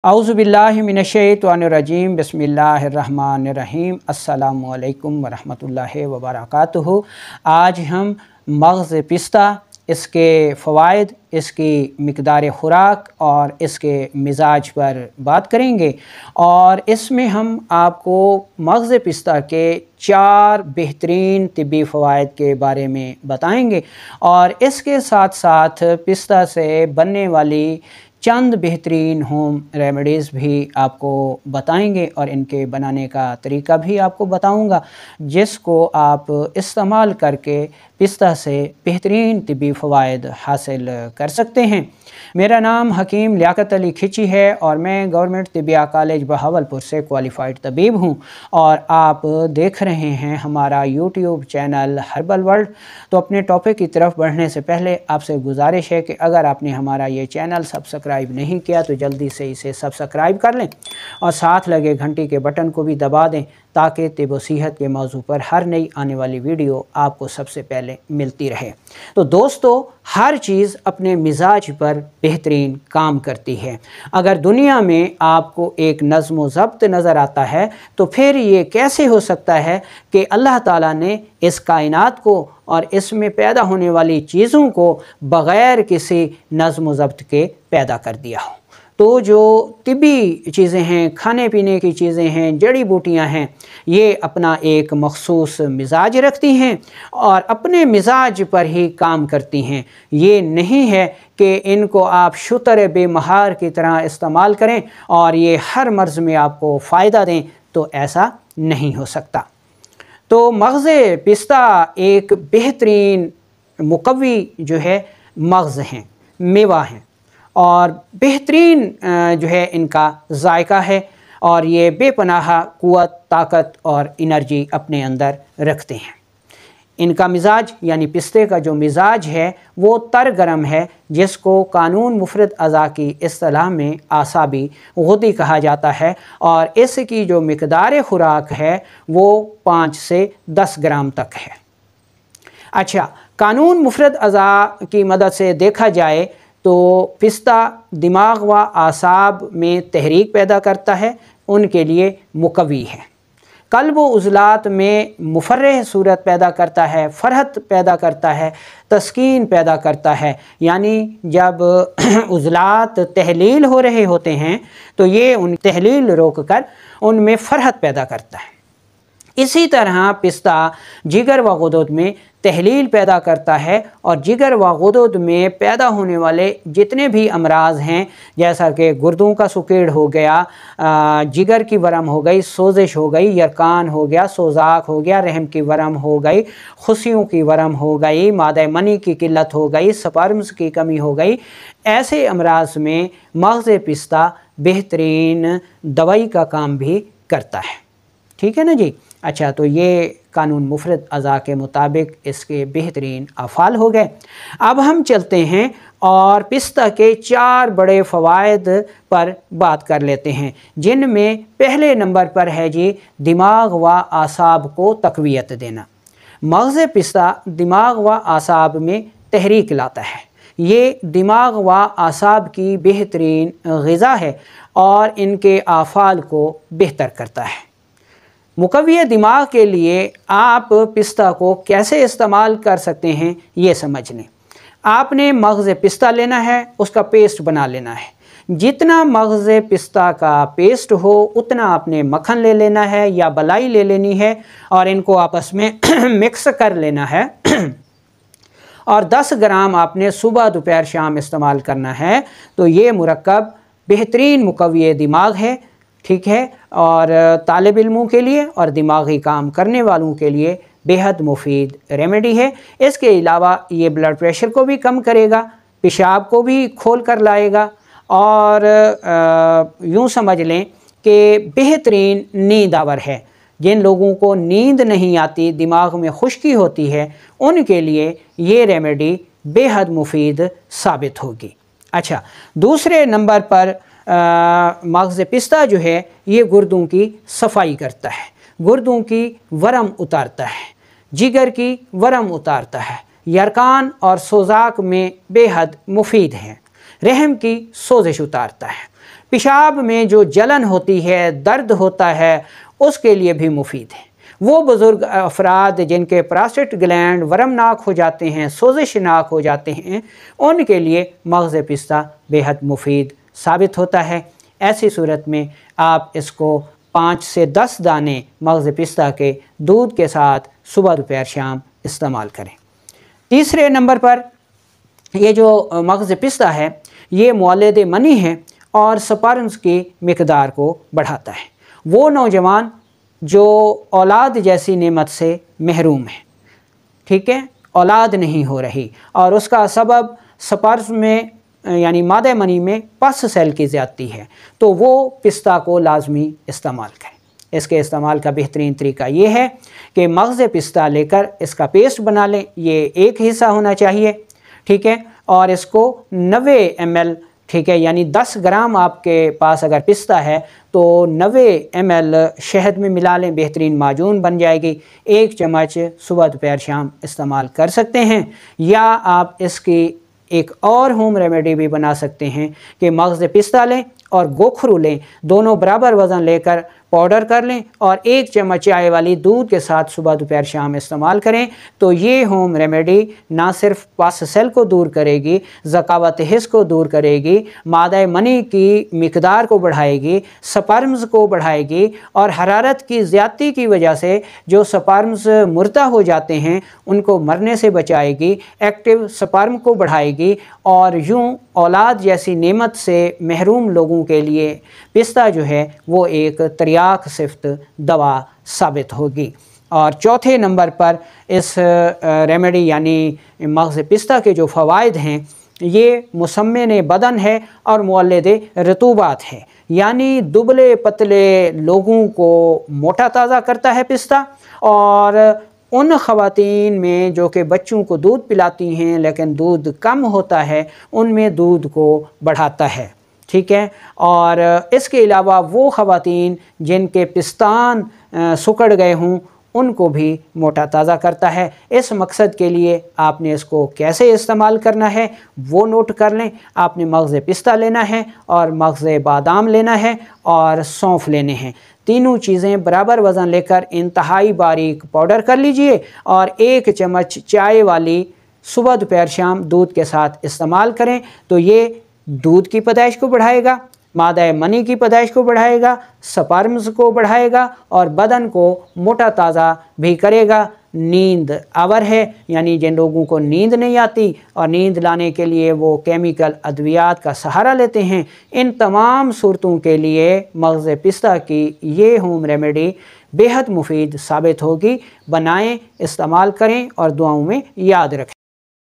औज़ुबिल्लाहि मिनश्शैतानिर्रजीम बिस्मिल्लाहिर्रहमानिर्रहीम अस्सलामु अलैकुम वरहमतुल्लाहि वबरकातुहू। आज हम मग़ज़ पिस्ता, इसके फ़वाइद, इसकी मिक़दार ख़ुराक और इसके मिज़ाज पर बात करेंगे। और इसमें हम आपको मग़ज़ पिस्ता के 4 बेहतरीन तिब्बी फ़वाइद के बारे में बताएंगे और इसके साथ साथ पिस्ता से बनने वाली चंद बेहतरीन होम रेमेडीज़ भी आपको बताएंगे और इनके बनाने का तरीका भी आपको बताऊंगा, जिसको आप इस्तेमाल करके पिस्ता से बेहतरीन तिब्बी फ़वाइद हासिल कर सकते हैं। मेरा नाम हकीम लियाकत अली खिची है और मैं गवर्नमेंट तिब्बिया कॉलेज बहावलपुर से क्वालिफ़ाइड तबीब हूं और आप देख रहे हैं हमारा यूट्यूब चैनल हर्बल वर्ल्ड। तो अपने टॉपिक की तरफ बढ़ने से पहले आपसे गुजारिश है कि अगर आपने हमारा ये चैनल सब्सक्राइब नहीं किया तो जल्दी से इसे सब्सक्राइब कर लें और साथ लगे घंटी के बटन को भी दबा दें ताकि तिब व सेहत के मौजू पर हर नई आने वाली वीडियो आपको सबसे पहले मिलती रहे। तो दोस्तों, हर चीज़ अपने मिजाज पर बेहतरीन काम करती है। अगर दुनिया में आपको एक नज़्म व ज़ब्त नज़र आता है तो फिर ये कैसे हो सकता है कि अल्लाह ताला ने इस कायनात को और इसमें पैदा होने वाली चीज़ों को बग़ैर किसी नज़्म व ज़ब्त के पैदा कर दिया हो। तो जो तिब्बी चीज़ें हैं, खाने पीने की चीज़ें हैं, जड़ी बूटियां हैं, ये अपना एक मखसूस मिजाज रखती हैं और अपने मिजाज पर ही काम करती हैं। ये नहीं है कि इनको आप शुतर बेमहार की तरह इस्तेमाल करें और ये हर मर्ज़ में आपको फ़ायदा दें, तो ऐसा नहीं हो सकता। तो मग़ज़ पिस्ता एक बेहतरीन मुक़व्वी जो है मग़ज़ हैं, मेवा हैं और बेहतरीन जो है इनका जायका है और ये बेपनाह क़ुव्वत, ताकत और एनर्जी अपने अंदर रखते हैं। इनका मिजाज यानी पिस्ते का जो मिजाज है वो तर गरम है, जिसको कानून मुफरद अज़ा की इस्तिलाह में आसाबी गुदी कहा जाता है और इसकी जो मिक़दार ख़ुराक है वो 5 से 10 ग्राम तक है। अच्छा, कानून मुफरद अज़ा की मदद से देखा जाए तो पिस्ता दिमाग व आसाब में तहरीक पैदा करता है, उनके लिए मुक़व्वी है। क़ल्ब व उज़लात में मुफ़र्रह सूरत पैदा करता है, फ़रहत पैदा करता है, तस्कीन पैदा करता है। यानी जब उज़लात तहलील हो रहे होते हैं तो ये उन तहलील रोक कर उनमें फ़रहत पैदा करता है। इसी तरह पिस्ता जिगर व गुदुद में तहलील पैदा करता है और जिगर व गुदुद में पैदा होने वाले जितने भी अमराज हैं, जैसा कि गुर्दों का सुकेड़ हो गया, जिगर की वरम हो गई, सोजिश हो गई, यरकान हो गया, सोजाक हो गया, रहम की वरम हो गई, खुशियों की वरम हो गई, मादा मनी की किल्लत हो गई, स्पर्म्स की कमी हो गई, ऐसे अमराज में मग़ज़ पिस्ता बेहतरीन दवाई का काम भी करता है। ठीक है ना जी। अच्छा, तो ये कानून मुफरद अज़ा के मुताबिक इसके बेहतरीन अफ़ाल हो गए। अब हम चलते हैं और पिस्ता के 4 बड़े फ़वाइद पर बात कर लेते हैं, जिनमें पहले नंबर पर है जी दिमाग व आसाब को तक़वियत देना। मग़ज़ पिस्ता दिमाग व आसाब में तहरीक लाता है। ये दिमाग व आसाब की बेहतरीन ग़िज़ा है और इनके आफ़ाल को बेहतर करता है। मुक़व्वी दिमाग के लिए आप पिस्ता को कैसे इस्तेमाल कर सकते हैं ये समझ लें। आपने मग़ज़ पिस्ता लेना है, उसका पेस्ट बना लेना है। जितना मग़ज़ पिस्ता का पेस्ट हो उतना आपने मक्खन ले लेना है या बलाई ले लेनी है और इनको आपस में मिक्स कर लेना है और 10 ग्राम आपने सुबह दोपहर शाम इस्तेमाल करना है। तो ये मुरक्कब बेहतरीन मुक़व्वी दिमाग है, ठीक है, और तालिब इल्मों के लिए और दिमागी काम करने वालों के लिए बेहद मुफीद रेमेडी है। इसके अलावा ये ब्लड प्रेशर को भी कम करेगा, पेशाब को भी खोल कर लाएगा और यूँ समझ लें कि बेहतरीन नींद आवर है। जिन लोगों को नींद नहीं आती, दिमाग में खुश्की होती है, उनके लिए ये रेमेडी बेहद मुफीद साबित होगी। अच्छा, दूसरे नंबर पर मग़ज़ पिस्ता जो है ये गुर्दों की सफाई करता है, गुर्दों की वरम उतारता है, जिगर की वरम उतारता है, यरकान और सोजाक में बेहद मुफीद है, रहम की सोजिश उतारता है, पेशाब में जो जलन होती है, दर्द होता है, उसके लिए भी मुफीद है। वो बुज़ुर्ग अफराद जिनके प्रोस्टेट ग्लैंड वरमनाक हो जाते हैं, सोजिशनाक हो जाते हैं, उनके लिए मग़ज़ पिस्ता बेहद मुफीद साबित होता है। ऐसी सूरत में आप इसको 5 से 10 दाने मग़ज़ पिस्ता के दूध के साथ सुबह दोपहर शाम इस्तेमाल करें। तीसरे नंबर पर ये जो मग़ज़ पिस्ता है ये मौलिद मनी है और स्पर्म्स की मिक़दार को बढ़ाता है। वो नौजवान जो औलाद जैसी नेमत से महरूम है, ठीक है, औलाद नहीं हो रही और उसका सबब स्पर्म में यानी मादे मनी में पस सेल की ज़्यादती है, तो वो पिस्ता को लाजमी इस्तेमाल करें। इसके इस्तेमाल का बेहतरीन तरीका ये है कि मग़ज़ पिस्ता लेकर इसका पेस्ट बना लें, ये एक हिस्सा होना चाहिए, ठीक है, और इसको 90 ml, ठीक है, यानी 10 ग्राम आपके पास अगर पिस्ता है तो 90 ml शहद में मिला लें, बेहतरीन माजून बन जाएगी। 1 चम्मच सुबह दोपहर शाम इस्तेमाल कर सकते हैं। या आप इसकी एक और होम रेमेडी भी बना सकते हैं कि मग़ज़ पिस्ता लें और गोखरू लें, दोनों बराबर वज़न लेकर पाउडर कर लें और 1 चम्मच चाय वाली दूध के साथ सुबह दोपहर शाम इस्तेमाल करें। तो ये होम रेमेडी ना सिर्फ पस सेल को दूर करेगी, ज़कावत हिस्स को दूर करेगी, मादा मनी की मिक़दार को बढ़ाएगी, स्पर्म्स को बढ़ाएगी और हरारत की ज़्यादती की वजह से जो स्पर्म्स मुर्दा हो जाते हैं उनको मरने से बचाएगी, एक्टिव स्पर्म को बढ़ाएगी और यूँ औलाद जैसी नेमत से महरूम लोगों के लिए पिस्ता जो है वो एक तरियाक सिफ्त दवा साबित होगी। और चौथे नंबर पर इस रेमेडी यानी मग़ज़ पिस्ता के जो फ़वाइद हैं, ये मुसम्मिन बदन है और मुअल्लिद रतूबात है, यानी दुबले पतले लोगों को मोटा ताज़ा करता है पिस्ता। और उन ख़वातीन में जो कि बच्चों को दूध पिलाती हैं लेकिन दूध कम होता है, उनमें दूध को बढ़ाता है, ठीक है। और इसके अलावा वो ख़वातीन जिनके पिस्तान सुकड़ गए हों उनको भी मोटा ताज़ा करता है। इस मकसद के लिए आपने इसको कैसे इस्तेमाल करना है वो नोट कर लें। आपने मग़ज़ पिस्ता लेना है और मग़ज़ बादाम लेना है और सौंफ लेने हैं। तीनों चीज़ें बराबर वज़न लेकर इंतहाई बारीक पाउडर कर लीजिए और 1 चम्मच चाय वाली सुबह दोपहर शाम दूध के साथ इस्तेमाल करें। तो ये दूध की पैदाइश को बढ़ाएगा, मादा मनी की पैदाइश को बढ़ाएगा, स्पर्म्स को बढ़ाएगा और बदन को मोटा ताज़ा भी करेगा। नींद आवर है, यानी जिन लोगों को नींद नहीं आती और नींद लाने के लिए वो केमिकल अद्वियात का सहारा लेते हैं, इन तमाम सूरतों के लिए मग़ज़ पिस्ता की ये होम रेमेडी बेहद मुफीद साबित होगी। बनाएं, इस्तेमाल करें और दुआओं में याद रखें।